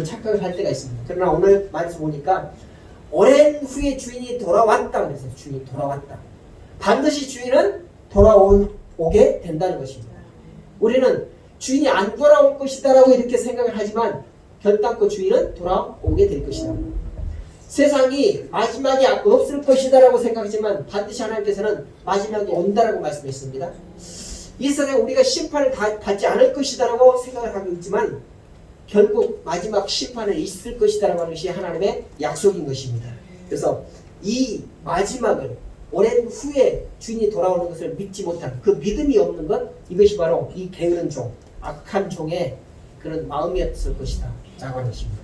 착각을 할 때가 있습니다. 그러나 오늘 말씀 보니까 오랜 후에 주인이 돌아왔다 그랬어요. 주인이 돌아왔다. 반드시 주인은 돌아오게 된다는 것입니다. 우리는 주인이 안 돌아올 것이다라고 이렇게 생각을 하지만 결단코 주인은 돌아오게 될 것이다. 세상이 마지막이 없을 것이다라고 생각하지만 반드시 하나님께서는 마지막이 온다라고 말씀했습니다. 이 세상에 우리가 심판을 받지 않을 것이다라고 생각을 하고 있지만 결국 마지막 심판은 있을 것이다라고 하는 것이 하나님의 약속인 것입니다. 그래서 이 마지막을 오랜 후에 주인이 돌아오는 것을 믿지 못한 그 믿음이 없는 것, 이것이 바로 이 게으른 종, 악한 종의 그런 마음이었을 것이다 라고 하는 것입니다.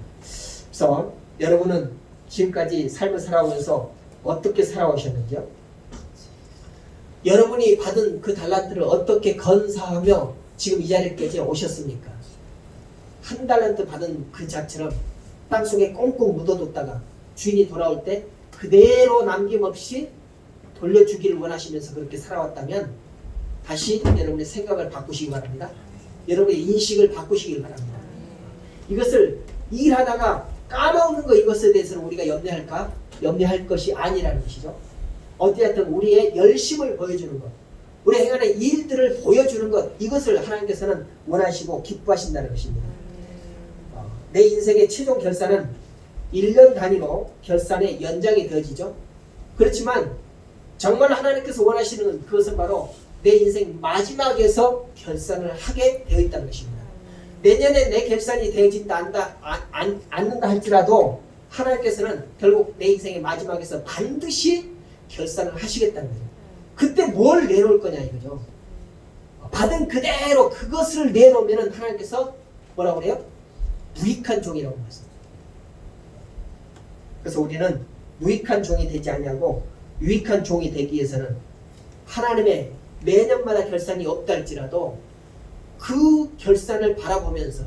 그래서 여러분은 지금까지 삶을 살아오면서 어떻게 살아오셨는지요? 여러분이 받은 그 달란트를 어떻게 건사하며 지금 이 자리까지 오셨습니까? 한 달란트 받은 그 자처럼 땅속에 꽁꽁 묻어뒀다가 주인이 돌아올 때 그대로 남김없이 돌려주기를 원하시면서 그렇게 살아왔다면 다시 여러분의 생각을 바꾸시기 바랍니다. 여러분의 인식을 바꾸시기 바랍니다. 이것을 일하다가 까먹는 것, 이것에 대해서는 우리가 염려할 것이 아니라는 것이죠. 어찌됐든 우리의 열심을 보여주는 것, 우리 행하는 일들을 보여주는 것, 이것을 하나님께서는 원하시고 기뻐하신다는 것입니다. 내 인생의 최종 결산은 1년 단위로 결산의 연장이 되어지죠. 그렇지만 정말 하나님께서 원하시는 그것은 바로 내 인생 마지막에서 결산을 하게 되어 있다는 것입니다. 내년에 내 결산이 되어진다 않는다 할지라도 하나님께서는 결국 내 인생의 마지막에서 반드시 결산을 하시겠다는 거죠. 그때 뭘 내놓을 거냐 이거죠. 받은 그대로 그것을 내놓으면 하나님께서 뭐라고 그래요? 무익한 종이라고 말씀합니다. 그래서 우리는 무익한 종이 되지 않냐고, 유익한 종이 되기 위해서는 하나님의 매년마다 결산이 없다 할지라도 그 결산을 바라보면서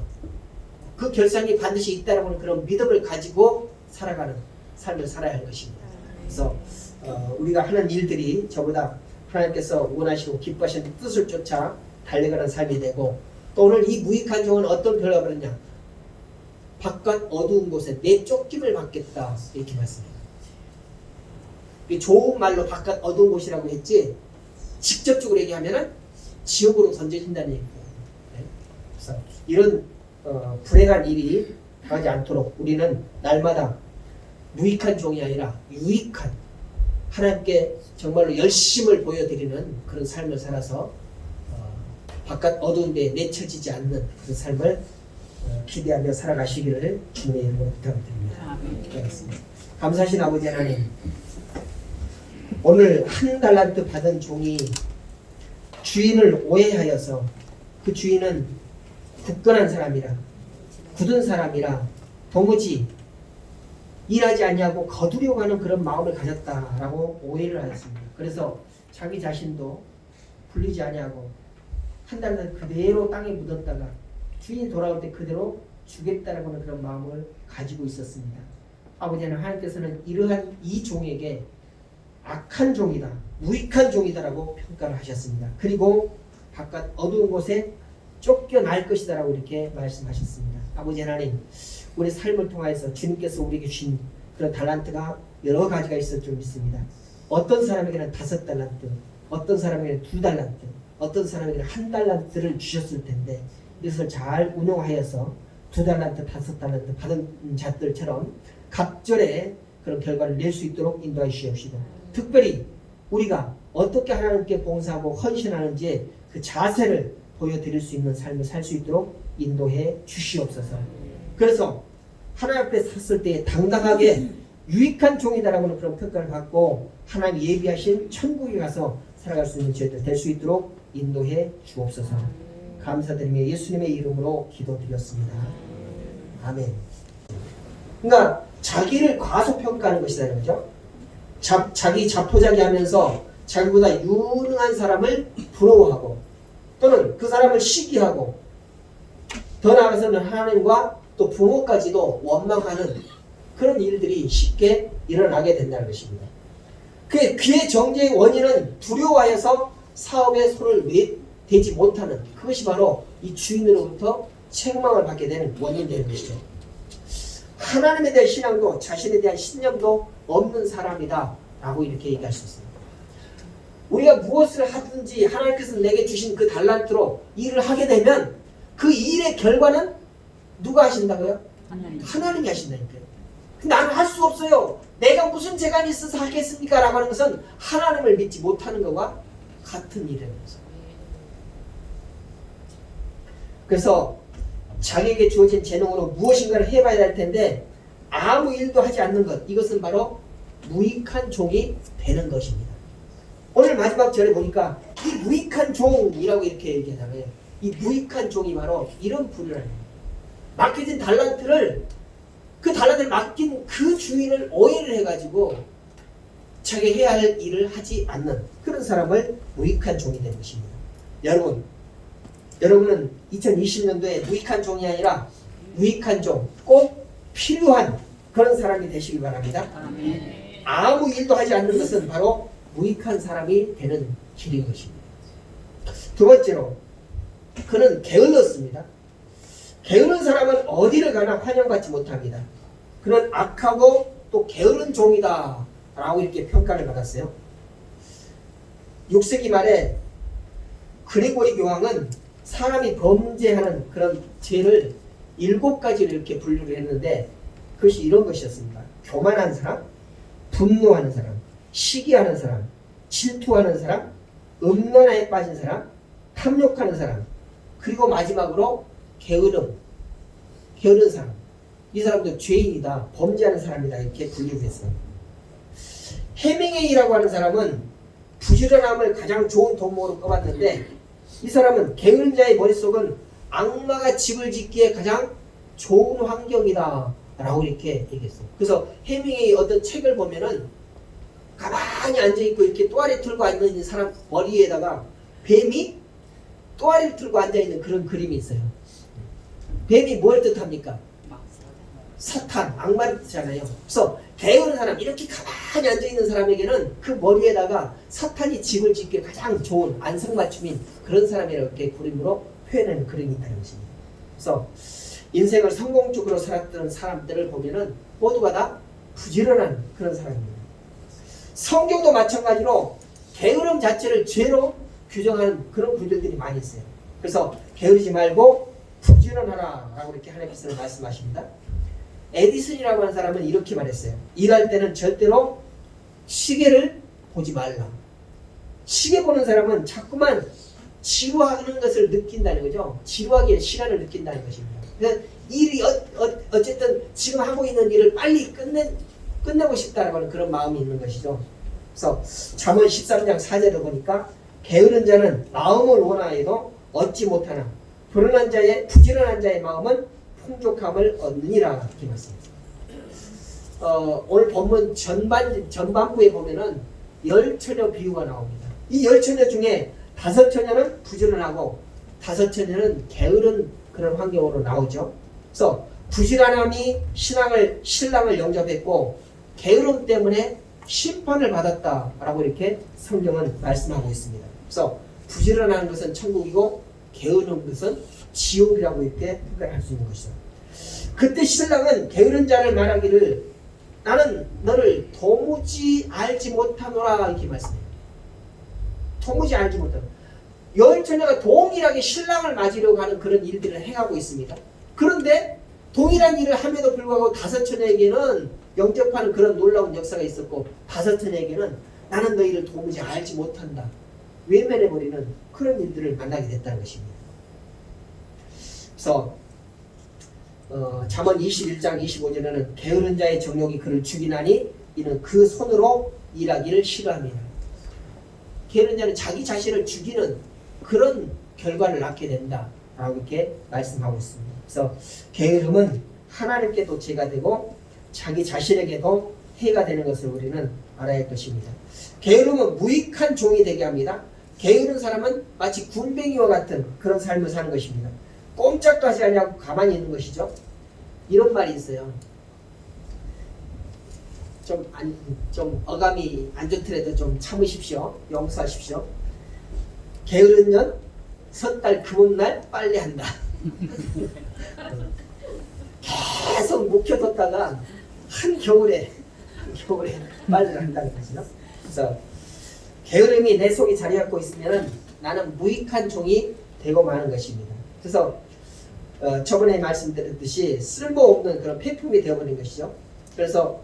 그 결산이 반드시 있다라고 하는 그런 믿음을 가지고 살아가는 삶을 살아야 할 것입니다. 그래서 우리가 하는 일들이 저보다 하나님께서 원하시고 기뻐하시는 뜻을 쫓아 달려가는 삶이 되고, 또 오늘 이 무익한 종은 어떤 표현을 하느냐, 바깥 어두운 곳에 내쫓김을 받겠다 이렇게 말씀해요. 좋은 말로 바깥 어두운 곳이라고 했지 직접적으로 얘기하면은 지옥으로 던져진다는 얘기예요. 그래서 이런 불행한 일이 당하지 않도록 우리는 날마다 무익한 종이 아니라 유익한, 하나님께 정말로 열심을 보여드리는 그런 삶을 살아서 바깥 어두운 데에 내쳐지지 않는 그 삶을 기대하며 살아가시기를 주님의 이름으로 부탁드립니다. 감사하신 아버지 하나님, 오늘 한 달란트 받은 종이 주인을 오해하여서 그 주인은 굳건한 사람이라, 굳은 사람이라 도무지 일하지 않냐고 거두려고 하는 그런 마음을 가졌다라고 오해를 하였습니다. 그래서 자기 자신도 풀리지 않냐고 한 달란트 그대로 땅에 묻었다가 주인이 돌아올 때 그대로 주겠다라고 하는 그런 마음을 가지고 있었습니다. 아버지 하나님께서는 이러한 이 종에게 악한 종이다, 무익한 종이다라고 평가를 하셨습니다. 그리고 바깥 어두운 곳에 쫓겨날 것이다라고 이렇게 말씀하셨습니다. 아버지 하나님, 우리 삶을 통해서 주님께서 우리에게 주신 그런 달란트가 여러 가지가 있을 줄 믿습니다. 어떤 사람에게는 5달란트, 어떤 사람에게는 2달란트, 어떤 사람에게는 1달란트를 주셨을 텐데 이것을 잘 운용하여서 2달란트, 5달란트 받은 자들처럼 갑절의 그런 결과를 낼 수 있도록 인도해 주시옵시고, 특별히 우리가 어떻게 하나님께 봉사하고 헌신하는지 그 자세를 보여드릴 수 있는 삶을 살 수 있도록 인도해 주시옵소서. 그래서 하나님 앞에 섰을 때 당당하게 유익한 종이다라고 하는 그런 평가를 받고 하나님 예비하신 천국에 가서 살아갈 수 있는 저희들 될 수 있도록 인도해 주옵소서. 감사드리며 예수님의 이름으로 기도드렸습니다. 아멘. 그러니까 자기를 과소평가하는 것이라는 거죠. 자기 자포자기하면서 자기보다 유능한 사람을 부러워하고 또는 그 사람을 시기하고 더 나아가서는 하나님과 또 부모까지도 원망하는 그런 일들이 쉽게 일어나게 된다는 것입니다. 그의 정죄의 원인은 두려워하여서 사업에 손을 대지 못하는, 그것이 바로 이 주인으로부터 책망을 받게 되는 원인이 되는 것이죠. 하나님에 대한 신앙도 자신에 대한 신념도 없는 사람이다 라고 이렇게 얘기할 수 있습니다. 우리가 무엇을 하든지 하나님께서 내게 주신 그 달란트로 일을 하게 되면 그 일의 결과는 누가 하신다고요? 하나님이 하신다니까요. 근데 나는 할 수 없어요. 내가 무슨 재간이 있어서 하겠습니까? 라고 하는 것은 하나님을 믿지 못하는 것과 같은 일이라는 거죠. 그래서 자기에게 주어진 재능으로 무엇인가를 해봐야 할 텐데 아무 일도 하지 않는 것, 이것은 바로 무익한 종이 되는 것입니다. 오늘 마지막 절에 보니까 이 무익한 종이라고 이렇게 얘기하잖아요. 이 무익한 종이 바로 이런 분을 맡겨진 달란트를 그 달란트를 맡긴 그 주인을 오해를 해가지고 자기 해야 할 일을 하지 않는 그런 사람을 무익한 종이 되는 것입니다. 여러분은 2020년도에 무익한 종이 아니라 유익한 종, 꼭 필요한 그런 사람이 되시길 바랍니다. 아무 일도 하지 않는 것은 바로 무익한 사람이 되는 길인 것입니다. 두 번째로 그는 게을렀습니다. 게으른 사람은 어디를 가나 환영받지 못합니다. 그는 악하고 또 게으른 종이다 라고 이렇게 평가를 받았어요. 6세기 말에 그리고리 교황은 사람이 범죄하는 그런 죄를 7가지를 이렇게 분류를 했는데 그것이 이런 것이었습니다. 교만한 사람, 분노하는 사람, 시기하는 사람, 질투하는 사람, 음란에 빠진 사람, 탐욕하는 사람, 그리고 마지막으로 게으른 사람. 이 사람도 죄인이다, 범죄하는 사람이다 이렇게 분류했어요. 해밍웨이라고 하는 사람은 부지런함을 가장 좋은 덕목으로 꼽았는데 이 사람은 게으른 자의 머릿속은 악마가 집을 짓기에 가장 좋은 환경이다 라고 이렇게 얘기했어요. 그래서 해밍웨이 어떤 책을 보면은 가만히 앉아있고 이렇게 또아리 틀고 앉아있는 사람 머리에다가 뱀이 또아리를 틀고 앉아있는 그런 그림이 있어요. 뱀이 뭘 뜻합니까? 사탄, 악마를 뜻하잖아요. 그래서 게으른 사람, 이렇게 가만히 앉아있는 사람에게는 그 머리에다가 사탄이 집을 짓기에 가장 좋은 안성맞춤인 그런 사람이라고 이렇게 그림으로 표현하는 그림이 있다는 것입니다. 그래서 인생을 성공적으로 살았던 사람들을 보면은 모두가 다 부지런한 그런 사람입니다. 성경도 마찬가지로 게으름 자체를 죄로 규정하는 그런 구절들이 많이 있어요. 그래서 게으르지 말고 부지런하라 라고 이렇게 하나님께서 말씀하십니다. 에디슨이라고 하는 사람은 이렇게 말했어요. 일할 때는 절대로 시계를 보지 말라. 시계 보는 사람은 자꾸만 지루하는 것을 느낀다는 거죠. 지루하게 시간을 느낀다는 것입니다. 그래서 일이 어쨌든 지금 하고 있는 일을 빨리 끝내고 싶다라고 하는 그런 마음이 있는 것이죠. 그래서 잠언 13장 4절을 보니까 게으른 자는 마음을 원하여도 얻지 못하나 부지런한 자의 마음은 풍족함을 얻느니라 이렇게 말씀합니다. 오늘 본문 전반부에 보면은 10처녀 비유가 나옵니다. 이 10처녀 중에 5처녀는 부지런하고 5처녀는 게으른 그런 환경으로 나오죠. 그래서 부지런함이 신랑을 영접했고 게으름 때문에 심판을 받았다라고 이렇게 성경은 말씀하고 있습니다. 그래서 부지런한 것은 천국이고 게으른 것은 지옥이라고 이렇게 평가할 수 있는 것이죠. 그때 신랑은 게으른 자를 말하기를 나는 너를 도무지 알지 못하노라 이렇게 말씀해요. 도무지 알지 못하노라. 10처녀가 동일하게 신랑을 맞으려고 하는 그런 일들을 행하고 있습니다. 그런데 동일한 일을 함에도 불구하고 5처녀에게는 영접하는 그런 놀라운 역사가 있었고 5처녀에게는 나는 너희를 도무지 알지 못한다, 외면해버리는 그런 일들을 만나게 됐다는 것입니다. 그래서 잠언 21장 25절에는 게으른 자의 정욕이 그를 죽이나니 이는 그 손으로 일하기를 싫어합니다. 게으른 자는 자기 자신을 죽이는 그런 결과를 낳게 된다 라고 이렇게 말씀하고 있습니다. 그래서 게으름은 하나님께도 죄가 되고 자기 자신에게도 해가 되는 것을 우리는 알아야 할 것입니다. 게으름은 무익한 종이 되게 합니다. 게으른 사람은 마치 군뱅이와 같은 그런 삶을 사는 것입니다. 꼼짝도 하지 않고 가만히 있는 것이죠. 이런 말이 있어요. 좀 어감이 안 좋더라도 좀 참으십시오. 용서하십시오. 게으른 년 섣달 금음날 빨래한다. 계속 묵혀뒀다 먹다가 한겨울에 말을 한다는 거죠. 그래서 게으름이 내 속에 자리 잡고 있으면 나는 무익한 종이 되고 마는 것입니다. 그래서 저번에 말씀드렸듯이 쓸모없는 그런 폐품이 되어버린 것이죠. 그래서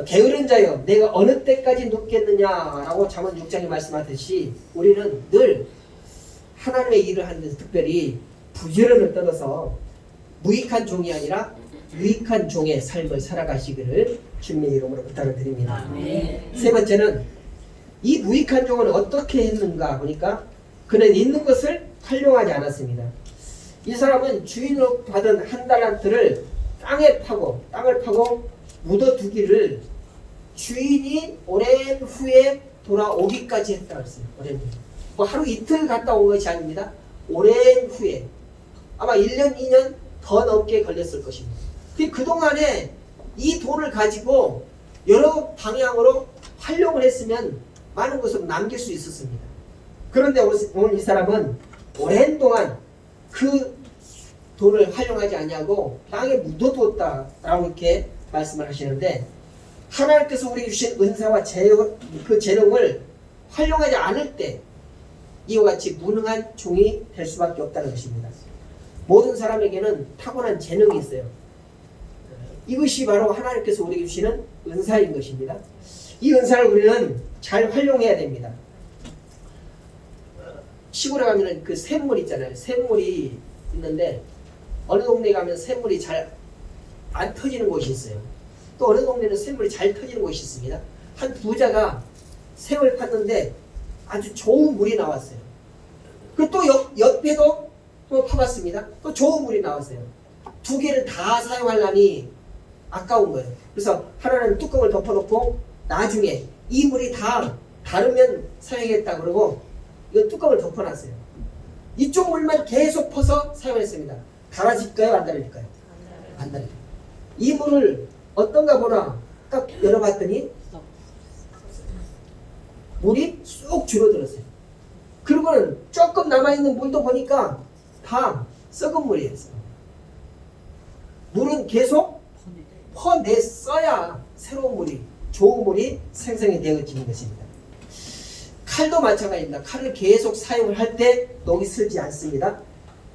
게으른 자여 내가 어느 때까지 눕겠느냐라고 잠언 6장에 말씀하듯이 우리는 늘 하나님의 일을 하는 데서 특별히 부지런을 떨어서 무익한 종이 아니라 유익한 종의 삶을 살아가시기를 주님의 이름으로 부탁을 드립니다. 세 번째는 이 무익한 종은 어떻게 했는가 보니까 그는 있는 것을 활용하지 않았습니다. 이 사람은 주인으로 받은 한 달란트를 땅을 파고 묻어두기를 주인이 오랜 후에 돌아오기까지 했다고 했어요. 오랜 후에. 뭐 하루 이틀 갔다 온 것이 아닙니다. 오랜 후에 아마 1년, 2년 더 넘게 걸렸을 것입니다. 그동안에 이 돈을 가지고 여러 방향으로 활용을 했으면 많은 것을 남길 수 있었습니다. 그런데 오늘 이 사람은 오랜 동안 그 돈을 활용하지 아니하고 땅에 묻어두었다라고 이렇게 말씀을 하시는데 하나님께서 우리에게 주신 은사와 그 재능을 활용하지 않을 때 이와 같이 무능한 종이 될 수밖에 없다는 것입니다. 모든 사람에게는 타고난 재능이 있어요. 이것이 바로 하나님께서 우리에게 주시는 은사인 것입니다. 이 은사를 우리는 잘 활용해야 됩니다. 시골에 가면 그 샘물 있잖아요. 샘물이 있는데 어느 동네 가면 샘물이 잘 안 터지는 곳이 있어요. 또 어느 동네는 샘물이 잘 터지는 곳이 있습니다. 한 부자가 샘을 팠는데 아주 좋은 물이 나왔어요. 그리고 또 옆에도 또 파봤습니다. 또 좋은 물이 나왔어요. 두 개를 다 사용하려니 아까운 거예요. 그래서 하나는 뚜껑을 덮어놓고 나중에 이 물이 다 다르면 사용했다 그러고 이건 뚜껑을 덮어놨어요. 이쪽 물만 계속 퍼서 사용했습니다. 달아질까요? 안 달아질까요? 안 달아요. 이 물을 어떤가 보나 딱 열어봤더니 물이 쑥 줄어들었어요. 그리고는 조금 남아있는 물도 보니까 다 썩은 물이에요. 물은 계속 퍼냈어야 새로운 물이, 좋은 물이 생성이 되어지는 것입니다. 칼도 마찬가지입니다. 칼을 계속 사용을 할 때 녹이 슬지 않습니다.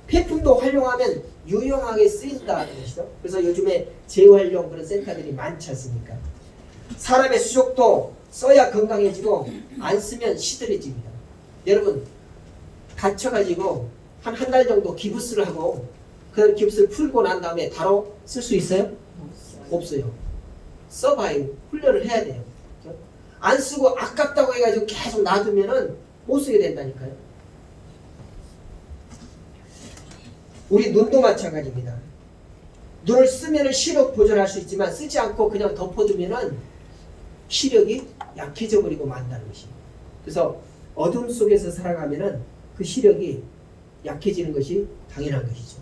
폐품도 활용하면 유용하게 쓰인다는 것이죠. 그래서 요즘에 재활용 그런 센터들이 많지 않습니까? 사람의 수족도 써야 건강해지고 안 쓰면 시들해집니다. 여러분 다쳐가지고 한 달 정도 기부스를 하고 그 기부스를 풀고 난 다음에 바로 쓸 수 있어요? 없어요. 써봐요. 훈련을 해야 돼요. 안 쓰고 아깝다고 해가지고 계속 놔두면은 못 쓰게 된다니까요. 우리 눈도 마찬가지입니다. 눈을 쓰면은 시력 보존할 수 있지만 쓰지 않고 그냥 덮어두면은 시력이 약해져 버리고 만다는 것입니다. 그래서 어둠 속에서 살아가면은 그 시력이 약해지는 것이 당연한 것이죠.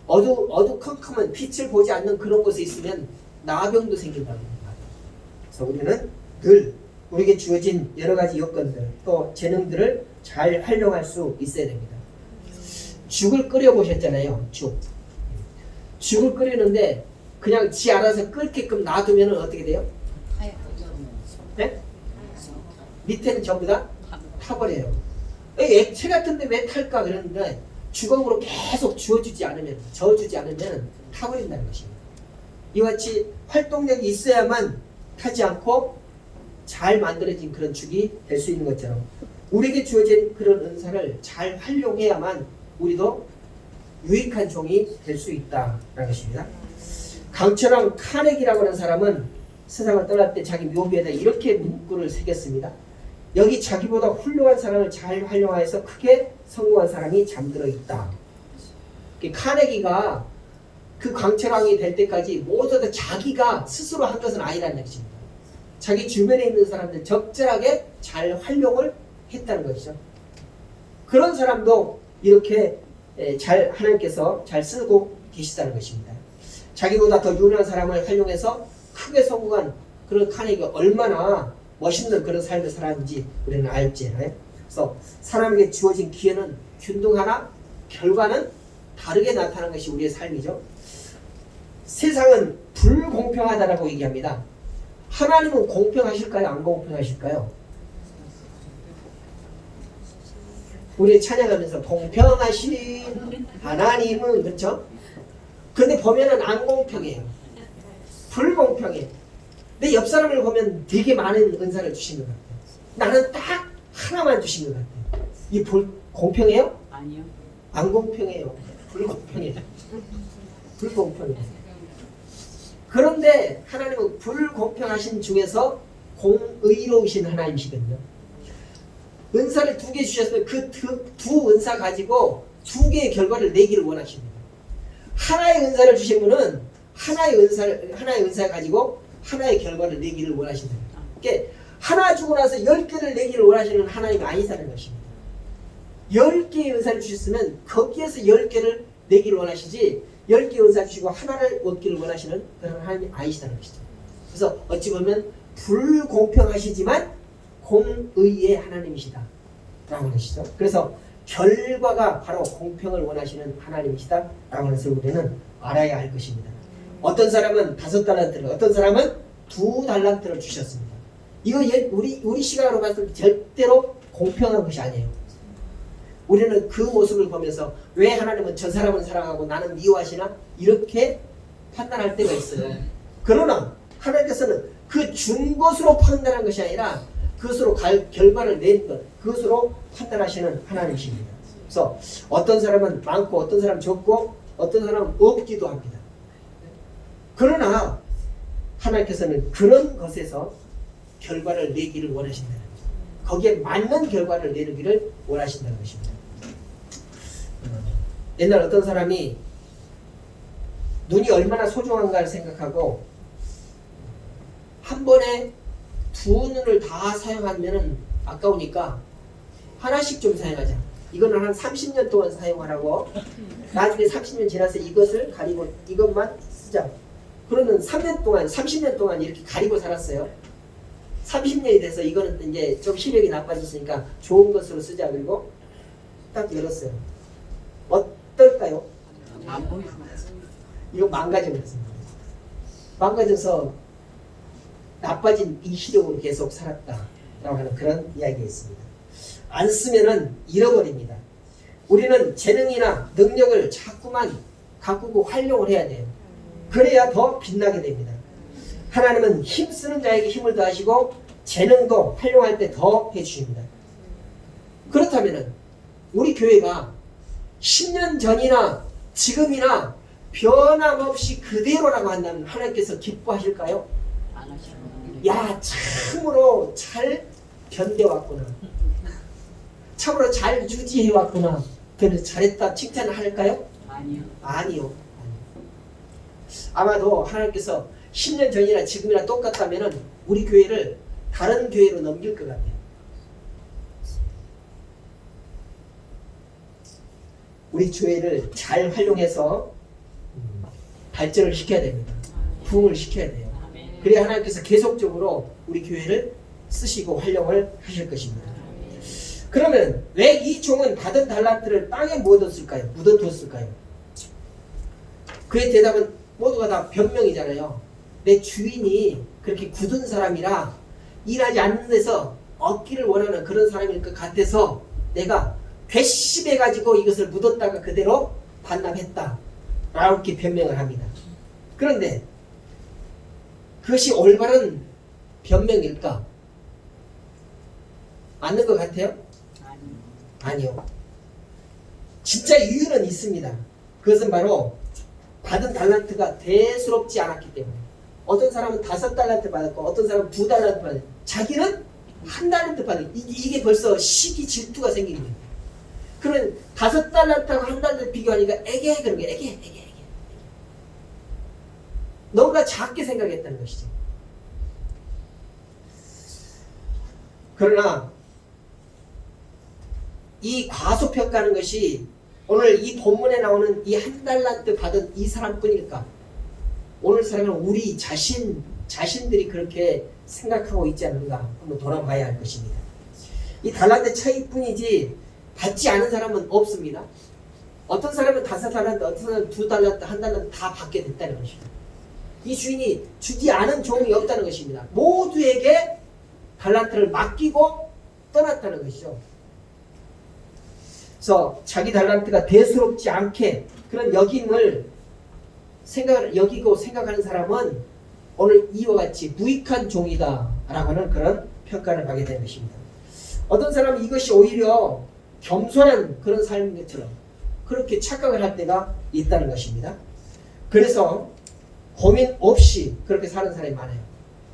어두컴컴한 빛을 보지 않는 그런 곳에 있으면 나병도 생긴다는 겁니다. 그래서 우리는 늘 우리에게 주어진 여러 가지 여건들 또 재능들을 잘 활용할 수 있어야 됩니다. 죽을 끓여보셨잖아요. 죽을 끓이는데 그냥 지 알아서 끓게끔 놔두면 어떻게 돼요? 네? 밑에는 전부 다 타버려요. 액체 같은데 왜 탈까 그러는데 주걱으로 계속 저어주지 않으면 타버린다는 것입니다. 이와 같이 활동력이 있어야만 타지 않고 잘 만들어진 그런 죽이 될 수 있는 것처럼 우리에게 주어진 그런 은사를 잘 활용해야만 우리도 유익한 종이 될 수 있다는 것입니다. 강철왕 카네기라고 하는 사람은 세상을 떠날 때 자기 묘비에다 이렇게 문구를 새겼습니다. 여기 자기보다 훌륭한 사람을 잘 활용하여서 크게 성공한 사람이 잠들어 있다. 카네기가 그 강철왕이 될 때까지 모두 다 자기가 스스로 한 것은 아니라는 것입니다. 자기 주변에 있는 사람들 적절하게 잘 활용을 했다는 것이죠. 그런 사람도 이렇게 하나님께서 잘 쓰고 계시다는 것입니다. 자기보다 더 유능한 사람을 활용해서 크게 성공한 그런 카네기가 얼마나 멋있는 그런 삶을 살았는지 우리는 알잖아요. 그래서 사람에게 주어진 기회는 균등하나 결과는 다르게 나타나는 것이 우리의 삶이죠. 세상은 불공평하다라고 얘기합니다. 하나님은 공평하실까요? 안 공평하실까요? 우리 찬양하면서 공평하신 하나님은, 그렇죠? 근데 보면은 안 공평해요. 불공평해요. 내 옆 사람을 보면 되게 많은 은사를 주신 것 같아요. 나는 딱 하나만 주신 것 같아요. 이 공평해요? 아니요. 안 공평해요. 불공평해요. 불공평해요. 그런데 하나님은 불공평하신 중에서 공의로우신 하나님이시거든요. 은사를 2개 주셨으면 그 두 은사 가지고 2개의 결과를 내기를 원하십니다. 하나의 은사를 주신 분은 하나의 은사를 가지고 하나의 결과를 내기를 원하신다. 그러니까 하나 주고 나서 10개를 내기를 원하시는 하나님이 아니다는 것입니다. 10개의 은사를 주셨으면 거기에서 10개를 내기를 원하시지 10개의 은사 주시고 하나를 얻기를 원하시는 그런 하나님이 아니시다는 것이죠. 그래서 어찌 보면 불공평하시지만 공의의 하나님이시다 라고 하는 것이죠. 그래서 결과가 바로 공평을 원하시는 하나님이시다 라고 하는 것을 우리는 알아야 할 것입니다. 어떤 사람은 5달란트를, 어떤 사람은 2달란트를 주셨습니다. 이거 우리 시각으로 봤을 때 절대로 공평한 것이 아니에요. 우리는 그 모습을 보면서 왜 하나님은 저 사람은 사랑하고 나는 미워하시나? 이렇게 판단할 때가 있어요. 그러나 하나님께서는 그 준 것으로 판단한 것이 아니라 그것으로 결과를 낸 것, 그것으로 판단하시는 하나님이십니다. 그래서 어떤 사람은 많고 어떤 사람은 적고 어떤 사람은 없기도 합니다. 그러나 하나님께서는 그런 것에서 결과를 내기를 원하신다는 거죠. 거기에 맞는 결과를 내기를 원하신다는 것입니다. 옛날 어떤 사람이 눈이 얼마나 소중한가를 생각하고 한 번에 2눈을 다 사용하면 아까우니까 하나씩 좀 사용하자. 이거는 한 30년 동안 사용하라고. 나중에 30년 지나서 이것을 가리고 이것만 쓰자. 그러면 30년 동안 이렇게 가리고 살았어요. 30년이 돼서 이거는 이제 좀 시력이 나빠졌으니까 좋은 것으로 쓰자. 그리고 딱 열었어요. 어떨까요? 안 보이고. 이거 망가져버렸습니다. 망가져서 나빠진 이 시력으로 계속 살았다라고 하는 그런 이야기가 있습니다. 안 쓰면은 잃어버립니다. 우리는 재능이나 능력을 자꾸만 가꾸고 활용을 해야 돼요. 그래야 더 빛나게 됩니다. 하나님은 힘쓰는 자에게 힘을 더하시고 재능도 활용할 때 더 해주십니다. 그렇다면은 우리 교회가 10년 전이나 지금이나 변함없이 그대로라고 한다면 하나님께서 기뻐하실까요? 안 하시고. 야, 참으로 잘 견뎌왔구나. 참으로 잘 유지해왔구나. 그래서 잘했다 칭찬을 할까요? 아니요. 아니요. 아마도 하나님께서 10년 전이나 지금이나 똑같다면 우리 교회를 다른 교회로 넘길 것 같아요. 우리 교회를 잘 활용해서 발전을 시켜야 됩니다. 부흥을 시켜야 돼요. 그래야 하나님께서 계속적으로 우리 교회를 쓰시고 활용을 하실 것입니다. 그러면 왜 이 종은 받은 달란트를 땅에 묻어뒀을까요? 그의 대답은 모두가 다 변명이잖아요. 내 주인이 그렇게 굳은 사람이라 일하지 않는 데서 얻기를 원하는 그런 사람일 것 같아서 내가 괘씸해가지고 이것을 묻었다가 그대로 반납했다 라고 이렇게 변명을 합니다. 그런데 그것이 올바른 변명일까? 맞는 것 같아요? 아니요. 진짜 이유는 있습니다. 그것은 바로 받은 달란트가 대수롭지 않았기 때문에. 어떤 사람은 5달란트 받았고 어떤 사람은 2달란트 받았고 자기는 1달란트 받았고 이게 벌써 시기 질투가 생기는 거예요. 그러면 5달란트하고 1달란트 비교하니까 애게 그런 게 애게 너무나 작게 생각했다는 것이죠. 그러나 이 과소평가하는 것이 오늘 이 본문에 나오는 이 1달란트 받은 이 사람뿐일까? 오늘 사람은 우리 자신들이 그렇게 생각하고 있지 않는가 한번 돌아봐야 할 것입니다. 이 달란트 차이뿐이지 받지 않은 사람은 없습니다. 어떤 사람은 5달란트, 어떤 사람은 2달란트, 1달란트 다 받게 됐다는 것입니다. 이 주인이 주지 않은 종이 없다는 것입니다. 모두에게 달란트를 맡기고 떠났다는 것이죠. 그래서 자기 달란트가 대수롭지 않게 그런 여김을 여기고 생각하는 사람은 오늘 이와 같이 무익한 종이다 라고 하는 그런 평가를 받게 되는 것입니다. 어떤 사람은 이것이 오히려 겸손한 그런 삶인 것처럼 그렇게 착각을 할 때가 있다는 것입니다. 그래서 고민 없이 그렇게 사는 사람이 많아요.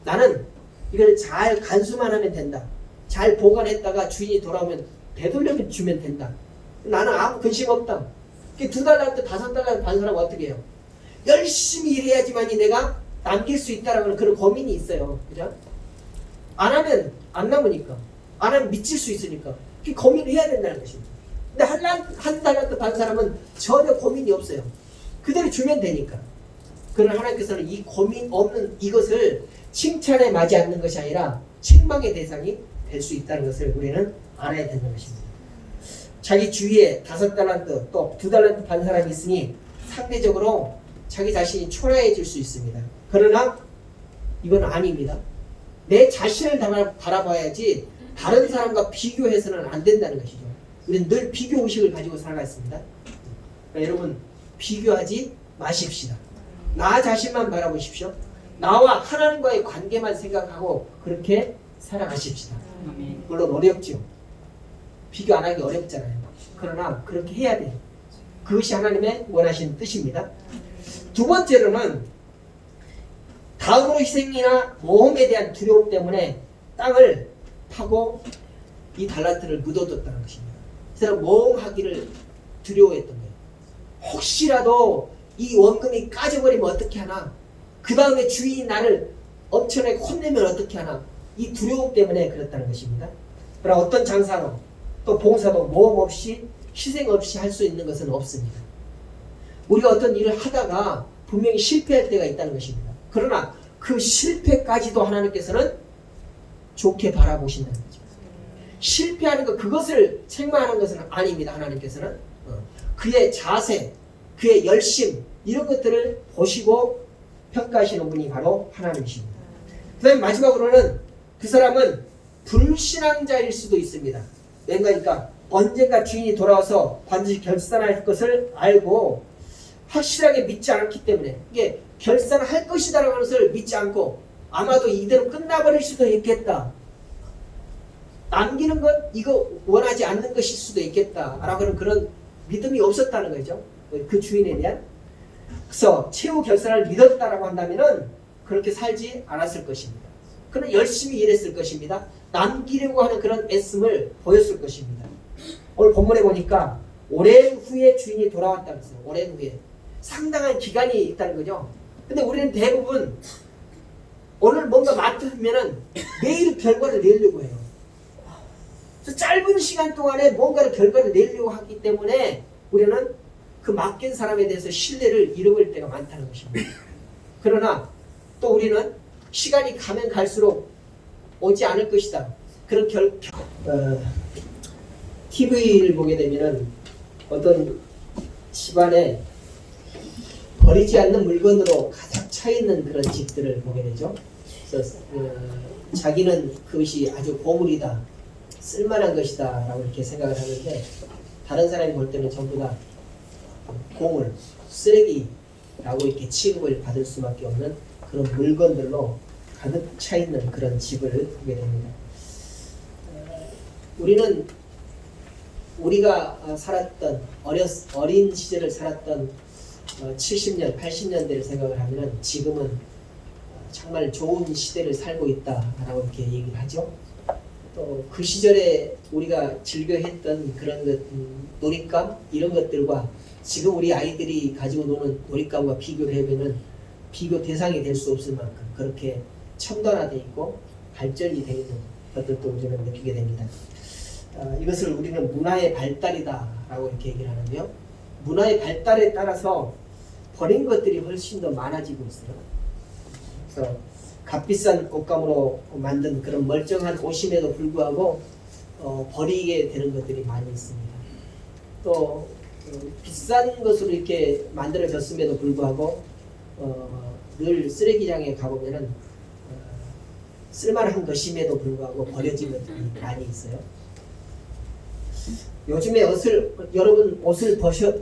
나는 이걸 잘 간수만 하면 된다. 잘 보관했다가 주인이 돌아오면 되돌려 주면 된다. 나는 아무 근심 없다. 2달란트, 5달란트 받은 사람은 어떻게 해요? 열심히 일해야지만이 내가 남길 수 있다라는 그런 고민이 있어요. 그죠? 안 하면 안 남으니까. 안 하면 미칠 수 있으니까. 그 고민을 해야 된다는 것입니다. 근데 한 달란트 받은 사람은 전혀 고민이 없어요. 그대로 주면 되니까. 그러나 하나님께서는 이 고민 없는 이것을 칭찬에 맞지 않는 것이 아니라 책망의 대상이 될 수 있다는 것을 우리는 알아야 되는 것입니다. 자기 주위에 5달란트 또 2달란트 받은 사람이 있으니 상대적으로 자기 자신이 초라해질 수 있습니다. 그러나 이건 아닙니다. 내 자신을 바라봐야지 다른 사람과 비교해서는 안 된다는 것이죠. 우리는 늘 비교의식을 가지고 살아갔습니다. 그러니까 여러분 비교하지 마십시다. 나 자신만 바라보십시오. 나와 하나님과의 관계만 생각하고 그렇게 살아가십시다. 물론 어렵죠. 비교 안 하기 어렵잖아요. 그러나 그렇게 해야 돼요. 그것이 하나님의 원하시는 뜻입니다. 두 번째로는 다음으로 희생이나 모험에 대한 두려움 때문에 땅을 파고 이 달란트를 묻어뒀다는 것입니다. 그 사람 모험하기를 두려워했던 거예요. 혹시라도 이 원금이 까져버리면 어떻게 하나? 그 다음에 주인이 나를 엄청나게 혼내면 어떻게 하나? 이 두려움 때문에 그렇다는 것입니다. 그러나 어떤 장사로 또 봉사도 모험 없이 희생 없이 할 수 있는 것은 없습니다. 우리가 어떤 일을 하다가 분명히 실패할 때가 있다는 것입니다. 그러나 그 실패까지도 하나님께서는 좋게 바라보신다는 거죠. 실패하는 것 그것을 책망하는 것은 아닙니다. 하나님께서는 그의 자세, 그의 열심 이런 것들을 보시고 평가하시는 분이 바로 하나님이십니다. 그 다음에 마지막으로는 그 사람은 불신앙자일 수도 있습니다. 그러니까 언젠가 주인이 돌아와서 반드시 결산할 것을 알고 확실하게 믿지 않기 때문에 이게 결산할 것이다라는 것을 믿지 않고 아마도 이대로 끝나버릴 수도 있겠다. 남기는 것 이거 원하지 않는 것일 수도 있겠다라고 하는 그런 믿음이 없었다는 거죠. 그 주인에 대한. 그래서 최후 결산을 믿었다라고 한다면은 그렇게 살지 않았을 것입니다. 그는 열심히 일했을 것입니다. 남기려고 하는 그런 애씀을 보였을 것입니다. 오늘 본문에 보니까 오랜 후에 주인이 돌아왔다고 했어요. 오랜 후에. 상당한 기간이 있다는 거죠. 근데 우리는 대부분 오늘 뭔가 맡으면은 매일 결과를 내려고 해요. 그래서 짧은 시간 동안에 뭔가를 결과를 내려고 하기 때문에 우리는 그 맡긴 사람에 대해서 신뢰를 잃어버릴 때가 많다는 것입니다. 그러나 또 우리는 시간이 가면 갈수록 오지 않을 것이다. 그런 TV를 보게 되면은 어떤 집안에 버리지 않는 물건으로 가득 차 있는 그런 집들을 보게 되죠. 그래서 자기는 그것이 아주 보물이다, 쓸만한 것이다 라고 이렇게 생각을 하는데 다른 사람이 볼 때는 전부 다 공을 쓰레기라고 이렇게 취급을 받을 수밖에 없는 그런 물건들로 가득 차 있는 그런 집을 보게 됩니다. 우리는 우리가 살았던 어린 시절을 살았던 70년, 80년대를 생각을 하면 지금은 정말 좋은 시대를 살고 있다라고 이렇게 얘기를 하죠. 또 그 시절에 우리가 즐겨했던 그런 것, 놀잇감 이런 것들과 지금 우리 아이들이 가지고 노는 놀잇감과 비교를 해보면 비교 대상이 될 수 없을 만큼 그렇게 첨단화되어 있고 발전이 되어 있는 것들도 우리는 느끼게 됩니다. 이것을 우리는 문화의 발달이다라고 이렇게 얘기를 하는데요. 문화의 발달에 따라서 버린 것들이 훨씬 더 많아지고 있어요. 그래서 값비싼 옷감으로 만든 그런 멀쩡한 옷임에도 불구하고 버리게 되는 것들이 많이 있습니다. 또 비싼 것으로 이렇게 만들어졌음에도 불구하고 늘 쓰레기장에 가보면은 쓸만한 것임에도 불구하고 버려진 것들이 많이 있어요. 요즘에 여러분 옷을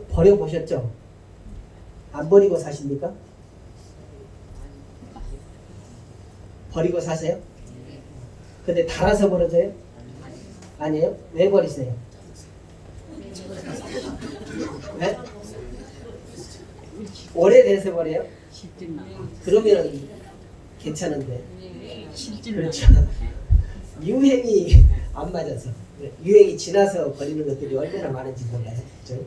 버려보셨죠? 안 버리고 사십니까? 버리고 사세요? 근데 달아서 버려져요? 아니에요? 왜 버리세요? 왜? 오래돼서 버려요? 실증나. 그러면 괜찮은데. 실증나. 그렇죠. 유행이 안 맞아서. 유행이 지나서 버리는 것들이 얼마나 많은지 몰라요. 그렇죠?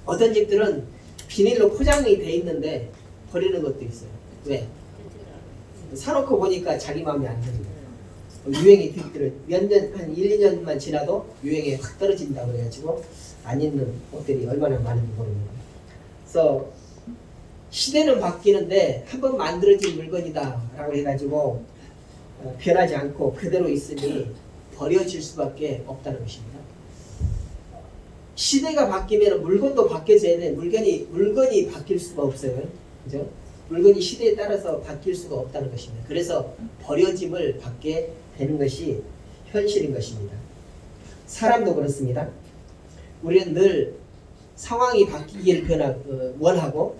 어떤 집들은 비닐로 포장이 돼 있는데 버리는 것도 있어요. 왜? 사놓고 보니까 자기 마음에 안 드는 거예요. 유행이 한 1, 2년만 지나도 유행이 확 떨어진다고 해가지고 안 입는 옷들이 얼마나 많은지 모릅니다. 그래서 시대는 바뀌는데 한번 만들어진 물건이다 라고 해가지고 변하지 않고 그대로 있으니 버려질 수밖에 없다는 것입니다. 시대가 바뀌면 물건도 바뀌어져야 돼. 물건이 바뀔 수가 없어요. 그죠? 물건이 시대에 따라서 바뀔 수가 없다는 것입니다. 그래서 버려짐을 받게 되는 것이 현실인 것입니다. 사람도 그렇습니다. 우리는 늘 상황이 바뀌기를 원하고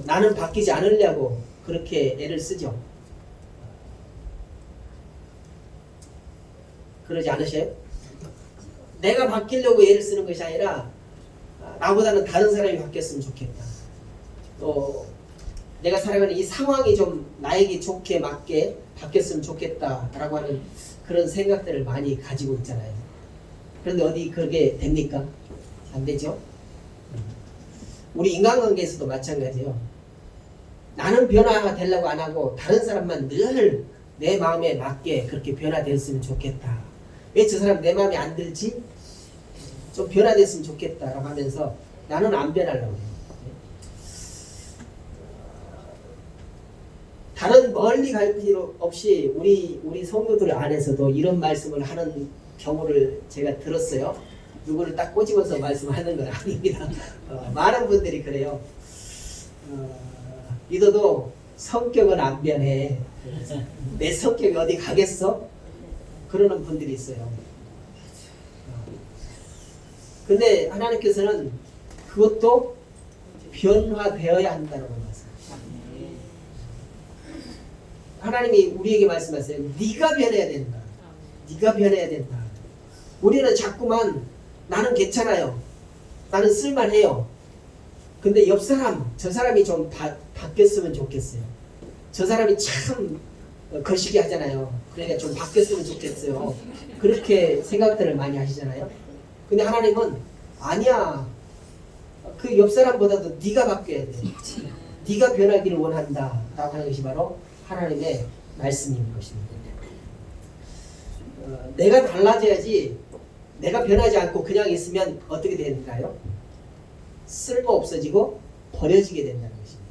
나는 바뀌지 않으려고 그렇게 애를 쓰죠. 그러지 않으세요? 내가 바뀌려고 애를 쓰는 것이 아니라 나보다는 다른 사람이 바뀌었으면 좋겠다. 또 내가 살아가는 이 상황이 좀 나에게 좋게 맞게 바뀌었으면 좋겠다라고 하는 그런 생각들을 많이 가지고 있잖아요. 그런데 어디 그게 됩니까? 안 되죠? 우리 인간관계에서도 마찬가지예요. 나는 변화되려고 안 하고 다른 사람만 늘 내 마음에 맞게 그렇게 변화되었으면 좋겠다. 왜 저 사람 내 마음에 안 들지? 좀 변화됐으면 좋겠다라고 하면서 나는 안 변하려고 해요. 다른 멀리 갈 필요 없이 우리 성도들 안에서도 이런 말씀을 하는 경우를 제가 들었어요. 누구를 딱 꼬집어서 말씀하는 건 아닙니다. 많은 분들이 그래요. 믿어도 성격은 안 변해. 내 성격이 어디 가겠어? 그러는 분들이 있어요. 근데 하나님께서는 그것도 변화되어야 한다는 말씀이에요. 하나님이 우리에게 말씀하세요. 네가 변해야 된다. 네가 변해야 된다. 우리는 자꾸만 나는 괜찮아요. 나는 쓸만해요. 근데 옆 사람, 저 사람이 좀 바뀌었으면 좋겠어요. 저 사람이 참 거시기 하잖아요. 그러니까 좀 바뀌었으면 좋겠어요. 그렇게 생각들을 많이 하시잖아요. 근데 하나님은 아니야. 그 옆 사람보다도 네가 바뀌어야 돼. 네가 변하기를 원한다. 라고 하는 것이 바로 하나님의 말씀인 것입니다. 내가 달라져야지 내가 변하지 않고 그냥 있으면 어떻게 되는가요? 쓸모 없어지고 버려지게 된다는 것입니다.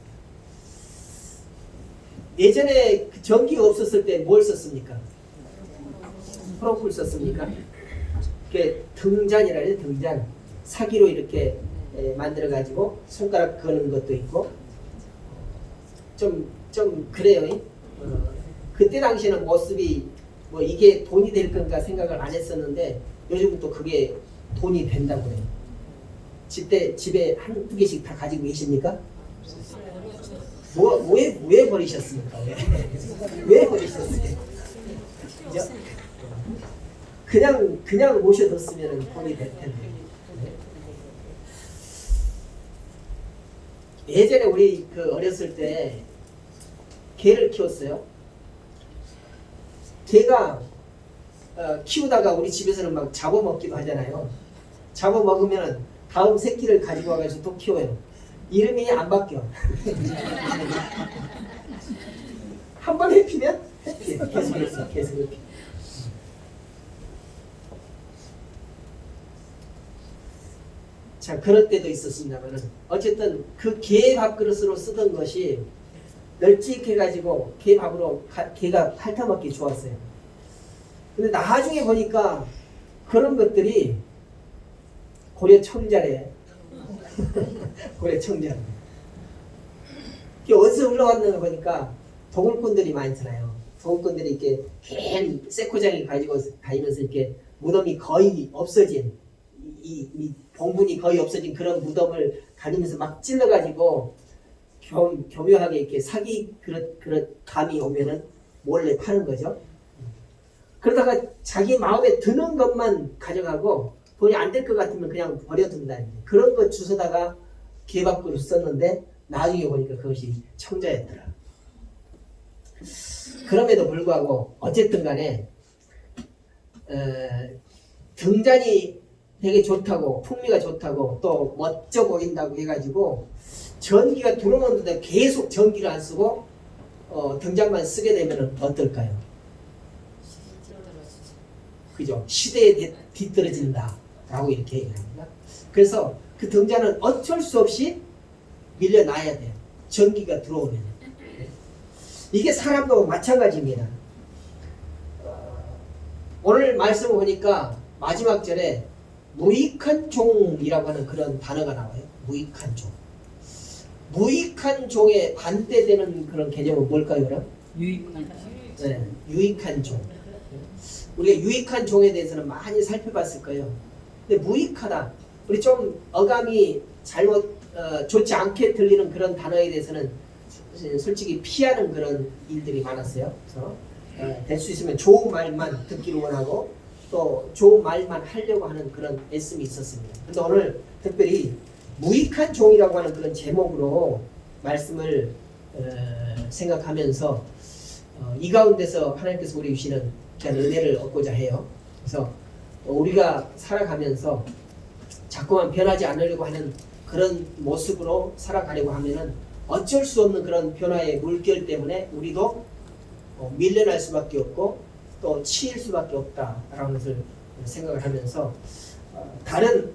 예전에 전기가 없었을 때 뭘 썼습니까? 프로풀 썼습니까? 그게 등잔이라 해요. 등잔. 사기로 이렇게 만들어 가지고 손가락 거는 것도 있고 좀 그래요. 그때 당시에는 모습이 뭐 이게 돈이 될 건가 생각을 안 했었는데 요즘은 또 그게 돈이 된다고 해요. 집에 한두 개씩 다 가지고 계십니까? 왜 버리셨습니까? 왜 버리셨어요? 그죠? 그냥 모셔뒀으면 돈이 될 텐데. 예전에 우리 어렸을 때 개를 키웠어요. 개가 키우다가 우리 집에서는 막 잡아먹기도 하잖아요. 잡아먹으면 다음 새끼를 가지고 와가지고 또 키워요. 이름이 안 바뀌어. 한 번 해피면 해피. 계속 이렇게. 자, 그럴 때도 있었습니다만은 어쨌든 그 개 밥그릇으로 쓰던 것이 널찍해가지고 개 밥으로 개가 핥아먹기 좋았어요. 근데 나중에 보니까 그런 것들이 고려 청자래. 고려 청자. 이게 어디서 흘러왔는 거 보니까 도굴꾼들이 많잖아요. 도굴꾼들이 이렇게 괜히 쇠코장이 가지고 다니면서 이렇게 무덤이 거의 없어진 이 봉분이 거의 없어진 그런 무덤을 다니면서 막 찔러가지고 교묘하게 이렇게 사기 그릇 감이 오면은 몰래 파는 거죠. 그러다가 자기 마음에 드는 것만 가져가고 돈이 안 될 것 같으면 그냥 버려둔다. 그런 거 주워다가 개밥그릇 썼는데 나중에 보니까 그것이 청자였더라. 그럼에도 불구하고 어쨌든 간에 등잔이 되게 좋다고 풍미가 좋다고 또 멋져 보인다고 해가지고 전기가 들어오는데 계속 전기를 안 쓰고 등잔만 쓰게 되면 어떨까요? 그죠? 시대에 뒤떨어진다 라고 이렇게 얘기합니다. 그래서 그 등잔은 어쩔 수 없이 밀려놔야 돼요. 전기가 들어오면. 이게 사람도 마찬가지입니다. 오늘 말씀을 보니까 마지막 절에 무익한 종이라고 하는 그런 단어가 나와요. 무익한 종. 무익한 종에 반대되는 그런 개념은 뭘까요, 그럼? 유익한 네, 유익한 종. 우리가 유익한 종에 대해서는 많이 살펴봤을 거예요. 근데 무익하다. 우리 좀 어감이 잘못 좋지 않게 들리는 그런 단어에 대해서는 솔직히 피하는 그런 일들이 많았어요. 그래서 될 수 있으면 좋은 말만 듣기를 원하고 또 좋은 말만 하려고 하는 그런 애씀이 있었습니다. 그런데 오늘 특별히 무익한 종이라고 하는 그런 제목으로 말씀을 생각하면서 이 가운데서 하나님께서 우리 주시는 귀한 은혜를 얻고자 해요. 그래서 우리가 살아가면서 자꾸만 변하지 않으려고 하는 그런 모습으로 살아가려고 하면은 어쩔 수 없는 그런 변화의 물결 때문에 우리도 밀려날 수밖에 없고 또 치일 수밖에 없다라는 것을 생각을 하면서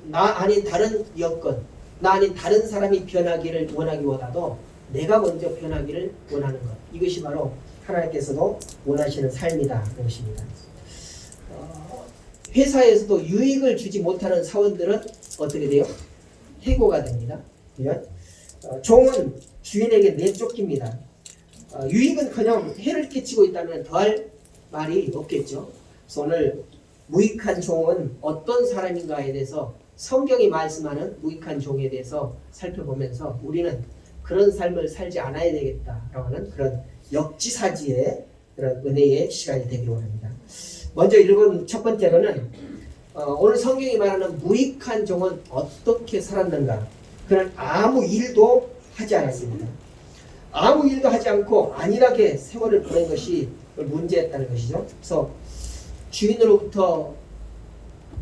나 아닌 다른 여건, 나 아닌 다른 사람이 변하기를 원하기보다도 내가 먼저 변하기를 원하는 것, 이것이 바로 하나님께서도 원하시는 삶이다 것입니다. 회사에서도 유익을 주지 못하는 사원들은 어떻게 돼요? 해고가 됩니다. 종은 주인에게 내쫓깁니다. 유익은커녕 해를 끼치고 있다면 더할 말이 없겠죠. 그래서 오늘 무익한 종은 어떤 사람인가에 대해서 성경이 말씀하는 무익한 종에 대해서 살펴보면서 우리는 그런 삶을 살지 않아야 되겠다라고 하는 그런 역지사지의 그런 은혜의 시간이 되기를 원합니다. 먼저 읽은 첫 번째로는 오늘 성경이 말하는 무익한 종은 어떻게 살았는가? 그는 아무 일도 하지 않았습니다. 아무 일도 하지 않고 안일하게 세월을 보낸 것이 문제였다는 것이죠. 그래서 주인으로부터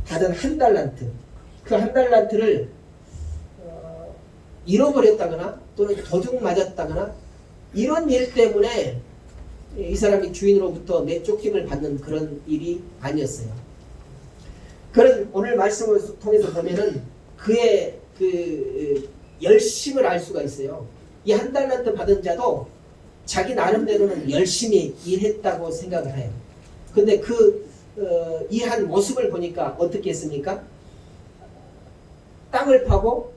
받은 한 달란트, 그 한 달란트를 잃어버렸다거나 또는 도둑 맞았다거나 이런 일 때문에 이 사람이 주인으로부터 내쫓김을 받는 그런 일이 아니었어요. 그런 오늘 말씀을 통해서 보면은 그의 그 열심을 알 수가 있어요. 이 한 달란트 받은 자도 자기 나름대로는 열심히 일했다고 생각을 해요. 근데 그 일한 모습을 보니까 어떻게 했습니까? 땅을 파고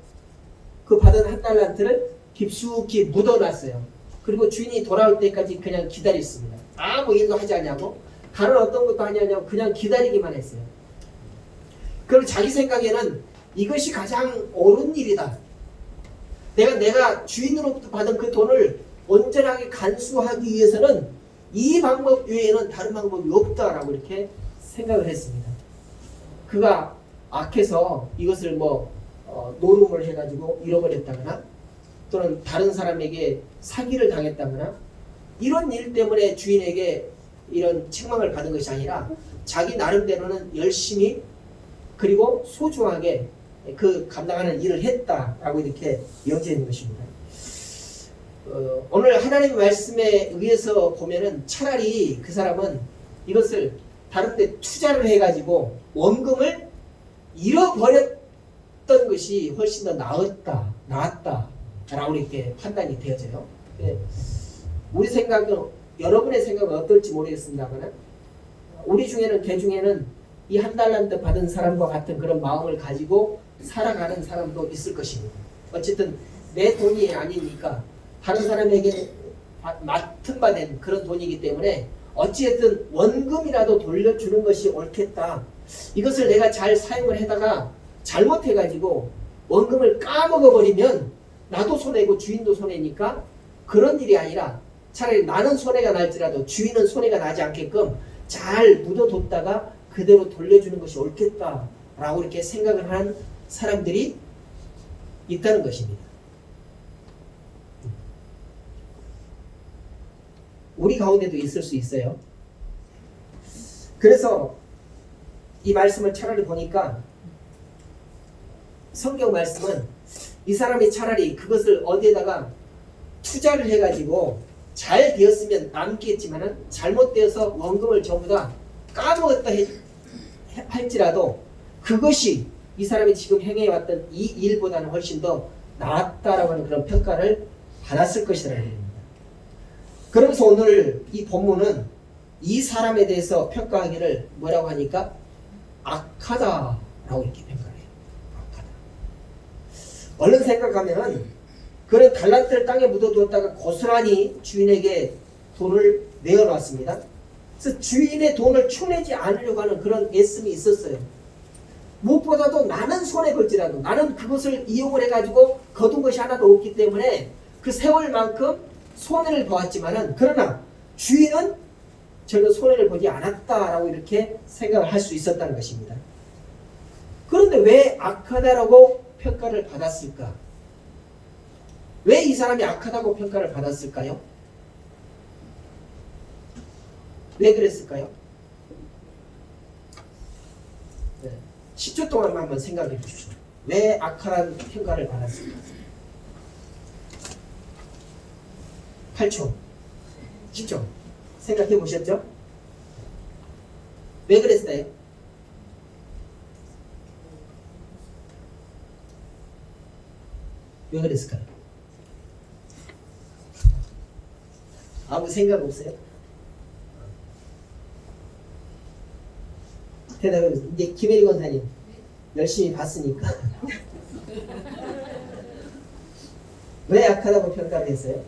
그 받은 한 달란트를 깊숙이 묻어놨어요. 그리고 주인이 돌아올 때까지 그냥 기다렸습니다. 아무 일도 하지 않냐고, 다른 어떤 것도 하지 않냐고 그냥 기다리기만 했어요. 그리고 자기 생각에는 이것이 가장 옳은 일이다. 내가 주인으로부터 받은 그 돈을 온전하게 간수하기 위해서는 이 방법 외에는 다른 방법이 없다라고 이렇게 생각을 했습니다. 그가 악해서 이것을 노름을 해가지고 잃어버렸다거나 또는 다른 사람에게 사기를 당했다거나 이런 일 때문에 주인에게 이런 책망을 받은 것이 아니라 자기 나름대로는 열심히 그리고 소중하게 그 감당하는 일을 했다라고 이렇게 여겨지는 것입니다. 오늘 하나님의 말씀에 의해서 보면은 차라리 그 사람은 이것을 다른 데 투자를 해가지고 원금을 잃어버렸던 것이 훨씬 더 나았다라고 이렇게 판단이 되어져요. 우리 생각은, 여러분의 생각은 어떨지 모르겠습니다만 우리 중에는, 개 중에는 이 한 달란트 받은 사람과 같은 그런 마음을 가지고 살아가는 사람도 있을 것입니다. 어쨌든 내 돈이 아니니까 다른 사람에게 맡은 바 된 그런 돈이기 때문에 어찌됐든 원금이라도 돌려주는 것이 옳겠다. 이것을 내가 잘 사용을 해다가 잘못해가지고 원금을 까먹어버리면 나도 손해고 주인도 손해니까 그런 일이 아니라 차라리 나는 손해가 날지라도 주인은 손해가 나지 않게끔 잘 묻어뒀다가 그대로 돌려주는 것이 옳겠다라고 이렇게 생각을 하는 사람들이 있다는 것입니다. 우리 가운데도 있을 수 있어요. 그래서 이 말씀을 차라리 보니까 성경 말씀은 이 사람이 차라리 그것을 어디에다가 투자를 해가지고 잘 되었으면 남겠지만은 잘못되어서 원금을 전부 다 까먹었다 할지라도 그것이 이 사람이 지금 행해왔던 이 일보다는 훨씬 더 낫다라고 하는 그런 평가를 받았을 것이라는 겁니다. 그러면서 오늘 이 본문은 이 사람에 대해서 평가하기를 뭐라고 하니까 악하다라고 이렇게 평가를 해요. 악하다. 얼른 생각하면은 그런 달란트를 땅에 묻어두었다가 고스란히 주인에게 돈을 내어놨습니다. 그래서 주인의 돈을 쳐내지 않으려고 하는 그런 애씀이 있었어요. 무엇보다도 나는 손해 볼지라도 나는 그것을 이용을 해가지고 거둔 것이 하나도 없기 때문에 그 세월만큼 손해를 보았지만은 그러나 주인은 전혀 손해를 보지 않았다라고 이렇게 생각을 할 수 있었다는 것입니다. 그런데 왜 악하다라고 평가를 받았을까? 왜 이 사람이 악하다고 평가를 받았을까요? 왜 그랬을까요? 네. 10초 동안만 한번 생각해 보십시오. 왜 악하다는 평가를 받았을까? 8초, 10초 생각해 보셨죠? 왜 그랬어요? 왜 그랬을까요? 아무 생각 없어요? 대답해 보세요. 이제 김혜리 권사님 열심히 봤으니까 왜 악하다고 평가를 했어요?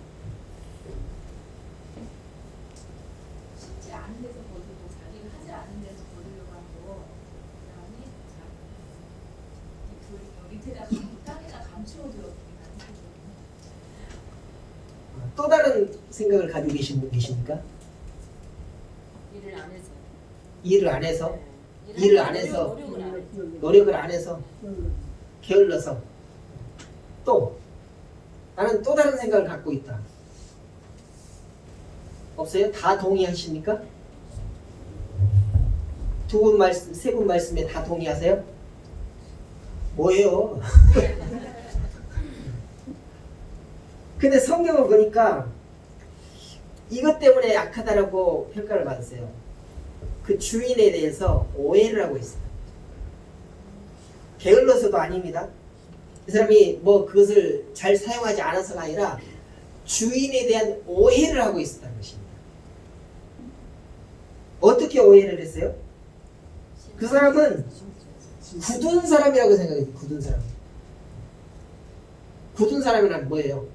쉽지 않은 데서 거두고 자기가 하지 않은 데서 거두려고 하고 그다음에 이 밑에다 땅에다 감추어두었구나. 또 다른 생각을 가지고 계신 분 계십니까? 일을 안 해서. 일을 안 해서? 네. 일을 안 해서? 노력을 안 해서. 노력을 안 해서? 게을러서? 또 나는 또 다른 생각을 갖고 있다. 없어요? 다 동의하십니까? 두 분 말씀, 세 분 말씀에 다 동의하세요? 뭐예요? 근데 성경을 보니까 이것 때문에 악하다라고 평가를 받았어요. 그 주인에 대해서 오해를 하고 있어요. 게을러서도 아닙니다. 이 사람이 뭐 그것을 잘 사용하지 않아서가 아니라 주인에 대한 오해를 하고 있었다는 것입니다. 어떻게 오해를 했어요? 그 사람은 굳은 사람이라고 생각해요. 굳은 사람. 굳은 사람이란 뭐예요?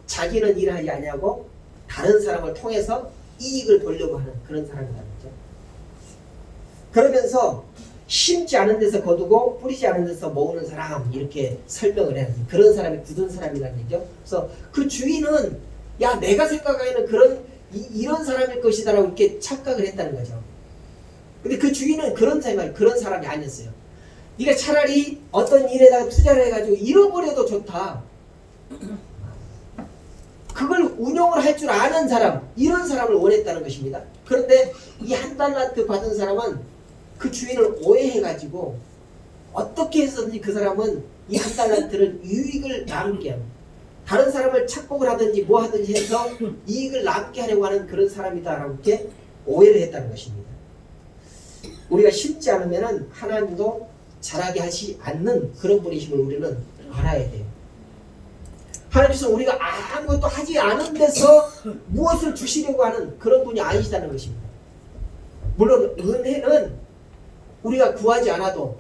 자기는 일하지 아니하고 다른 사람을 통해서 이익을 보려고 하는 그런 사람이라는 거죠. 그러면서 심지 않은 데서 거두고 뿌리지 않은 데서 모으는 사람 이렇게 설명을 해야지. 그런 사람이 굳은 사람이라는 얘기죠. 그래서 그 주인은 야 내가 생각하기에는 이런 사람일 것이다라고 이렇게 착각을 했다는 거죠. 근데 그 주인은 그런 사람이 아니었어요. 네가 차라리 어떤 일에다가 투자를 해가지고 잃어버려도 좋다. 그걸 운용을 할 줄 아는 사람, 이런 사람을 원했다는 것입니다. 그런데 이 한 달란트 받은 사람은 그 주인을 오해해가지고 어떻게 해서든지 그 사람은 이 한 달란트를 유익을 남게 합니다. 다른 사람을 착복을 하든지 뭐 하든지 해서 이익을 남게 하려고 하는 그런 사람이다라고 이렇게 오해를 했다는 것입니다. 우리가 심지 않으면 하나님도 잘하게 하지 않는 그런 분이심을 우리는 알아야 돼요. 하나님께서 우리가 아무것도 하지 않은 데서 무엇을 주시려고 하는 그런 분이 아니시다는 것입니다. 물론 은혜는 우리가 구하지 않아도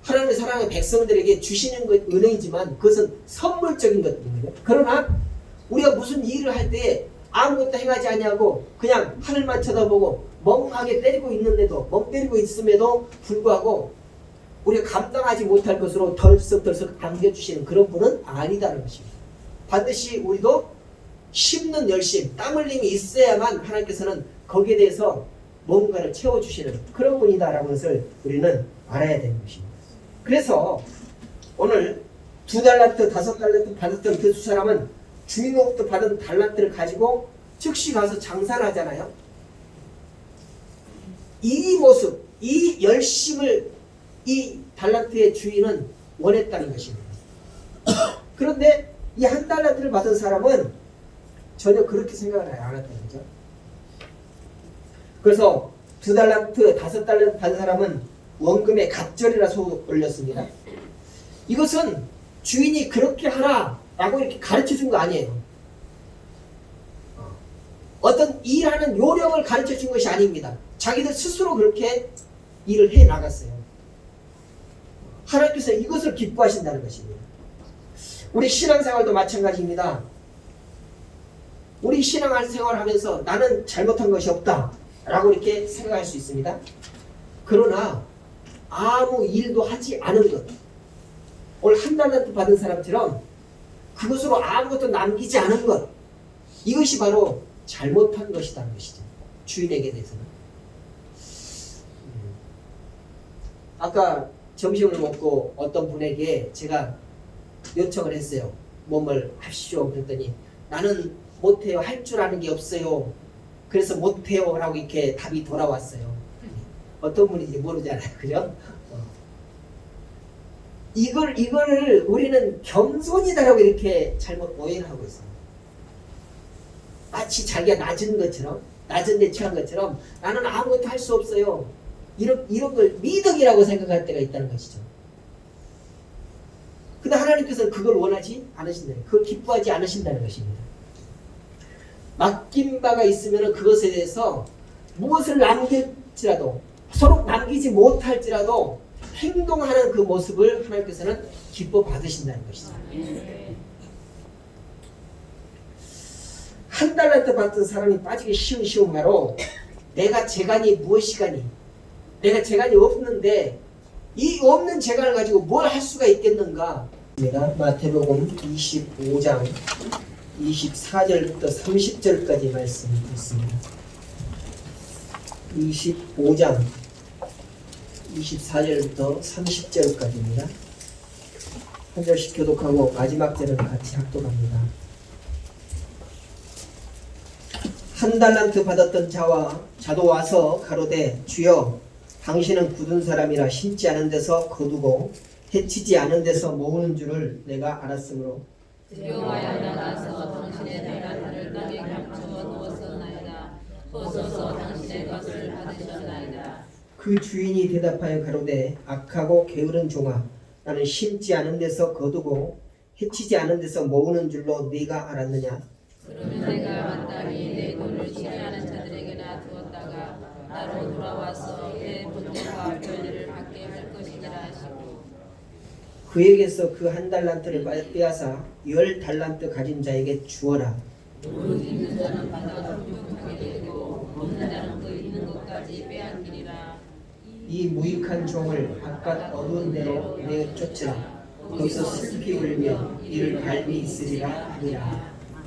하나님의 사랑의 백성들에게 주시는 것 은혜이지만 그것은 선물적인 것입니다. 그러나 우리가 무슨 일을 할 때 아무것도 행하지 아니하고 그냥 하늘만 쳐다보고 멍하게 때리고 있는데도 멍 때리고 있음에도 불구하고 우리가 감당하지 못할 것으로 덜썩덜썩 안겨주시는 그런 분은 아니다는 것입니다. 반드시 우리도 심는 열심, 땀 흘림이 있어야만 하나님께서는 거기에 대해서 뭔가를 채워주시는 그런 분이다라는 것을 우리는 알아야 되는 것입니다. 그래서 오늘 2달란트, 5달란트 받았던 그 두 사람은 주인으로부터 받은 달란트를 가지고 즉시 가서 장사를 하잖아요. 이 모습, 이 열심을 이 달란트의 주인은 원했다는 것입니다. 그런데 이 1달란트를 받은 사람은 전혀 그렇게 생각을 안 했다는 거죠. 그래서 2달란트, 5달란트 받은 사람은 원금의 갑절이라 소 올렸습니다. 이것은 주인이 그렇게 하라라고 이렇게 가르쳐 준 거 아니에요. 어떤 일하는 요령을 가르쳐 준 것이 아닙니다. 자기들 스스로 그렇게 일을 해 나갔어요. 하나님께서 이것을 기뻐하신다는 것입니다. 우리 신앙생활도 마찬가지입니다. 우리 신앙생활 하면서 나는 잘못한 것이 없다 라고 이렇게 생각할 수 있습니다. 그러나 아무 일도 하지 않은 것, 오늘 1달란트 받은 사람처럼 그것으로 아무것도 남기지 않은 것, 이것이 바로 잘못한 것이라는 것이죠. 주인에게 대해서는. 아까 점심을 먹고 어떤 분에게 제가 요청을 했어요. 뭐뭘 하시오. 그랬더니 나는 못해요. 할 줄 아는 게 없어요. 그래서 못해요 라고 이렇게 답이 돌아왔어요. 어떤 분인지 모르잖아요. 그죠? 이거를 우리는 겸손이다라고 이렇게 잘못 오해를 하고 있어요. 마치 자기가 낮은 것처럼, 낮은 데 처한 것처럼 나는 아무것도 할 수 없어요. 이런 걸 미덕이라고 생각할 때가 있다는 것이죠. 근데 하나님께서는 그걸 원하지 않으신다는, 그걸 기뻐하지 않으신다는 것입니다. 맡긴 바가 있으면 그것에 대해서 무엇을 남길지라도, 서로 남기지 못할지라도 행동하는 그 모습을 하나님께서는 기뻐 받으신다는 것이죠. 1달란트 받은 사람이 빠지기 쉬운 바로 내가 재간이 무엇이가니, 내가 재간이 없는데 이 없는 재간을 가지고 뭘 할 수가 있겠는가. 마태복음 25장 24절부터 30절까지 말씀이 있습니다. 25장 24절부터 30절까지입니다. 한 절씩 교독하고 마지막 절은 같이 합독합니다. 1달란트 받았던 자도 와서 가로되 주여 당신은 굳은 사람이라 심지 않은 데서 거두고 해치지 않은 데서 모으는 줄을 내가 알았으므로 두려워하여 나가서 당신의 달란트를 땅에 감추어 놓았었나이다. 보소서 당신의 것을 받으셨나이다. 그 주인이 대답하여 가로되 악하고 게으른 종아, 나는 심지 않은 데서 거두고 해치지 않은 데서 모으는 줄로 네가 알았느냐. 그러면 내가 마땅히 내 돈을 취하는 자들에게나 두었다가 나로 돌아와서 내 본전과 별일을 받게 할 것이니라 하시고, 그에게서 그 1달란트를 빼앗아 10달란트 가진 자에게 주어라. 무릇 있는 자는 받아 풍족하게 되고 없는 자는 그 있는 것까지 빼앗기리라. 이 무익한 종을 바깥 어두운 데로 내쫓으라. 거기서 슬피 울며 이를 갈미 있으리라 하니라.